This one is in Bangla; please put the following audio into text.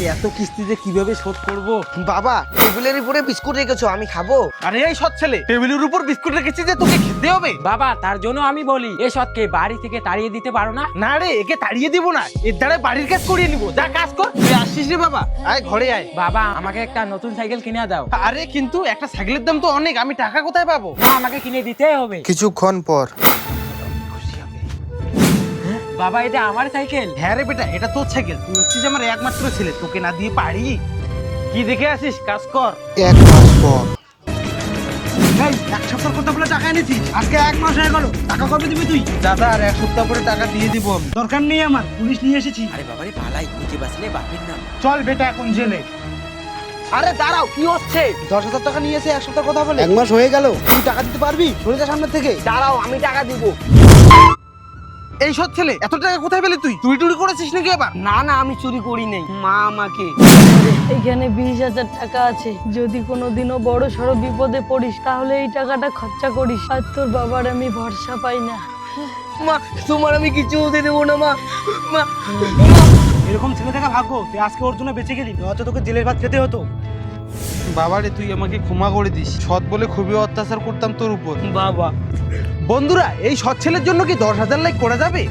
এত কিস্তি যে কিভাবে শোধ করব? বাবা টেবিলের উপরে বিস্কুট রেখেছো, আমি খাবো। আরে এই সৎ ছেলে, টেবিলের উপর বিস্কুট রেখেছি যে তোকে খেতে হবে? বাবা তার জন্য আমি বলি এ সৎকে বাড়ি থেকে তাড়িয়ে দিতে পারো না? না রে, একে তাড়িয়ে দিব না, এর দ্বারা বাড়ির কাজ করিয়ে নিব। যা কাজ কর। তুই আসছিস রে বাবা, আয় ঘরে আয়। বাবা আমাকে একটা নতুন সাইকেল কিনে দাও। আরে কিন্তু একটা সাইকেলের দাম তো অনেক, আমি টাকা কোথায় পাবো? না আমাকে কিনে দিতেই হবে। কিছুক্ষণ পর বাবা এটা আমার সাইকেল। হ্যাঁ রে বেটা, এটা তোর সাইকেল। তুই হচ্ছিস আমার একমাত্র ছেলে, তোকে না দিয়ে পারি? কি দেখে আসিস, কাজ কর। 1 মাস পর এই, এক সপ্তাহ কথা বলে টাকা এনেছিস, আজকে 1 মাস হয়ে গেল। টাকা কবে দিবি তুই? দাদা আর 1 সপ্তাহ পরে টাকা দিয়ে দিব। দরকার নেই আমার, পুলিশ নিয়ে এসেছি। আরে বাবারে পালাই, খুঁজে বাঁচলে বাপের নাম। চল বেটা এখন জেলে। আরে দাঁড়াও, কি হচ্ছে? 10,000 টাকা নিয়েছে 1 সপ্তাহ কথা বলে। 1 মাস হয়ে গেল, তুই টাকা দিতে পারবি? সরে যা সামনে থেকে। দাঁড়াও, আমি টাকা দিব। এই সৎ ছেলে, এত টাকা কোথায় পেলি তুই? চুরি টুরি করেছিস নাকি আবার? না না, আমি চুরি করি নাই, মা আমাকে। এখানে 20,000 টাকা আছে, যদি কোনোদিনও বড় সড়ো বিপদে পড়িস তাহলে এই টাকাটা খরচা করিস। আর তোর বাবার আমি ভরসা পাই না। মা, তোমার আমি কিছু হতে দেবো না মা। মা, এরকম ছেলে থাকা ভাগ্য, তুই আজকে ওর জন্য বেঁচে গেলি, নয়তো তোকে জেলের ভাত খেতে হতো। বাবারে তুই আমাকে ক্ষমা করে দিস, সৎ বলে খুবই অত্যাচার করতাম তোর উপর। বাবা। বন্ধুরা, এই সৎ ছেলের জন্য কি 10,000 লাইক করা যাবে?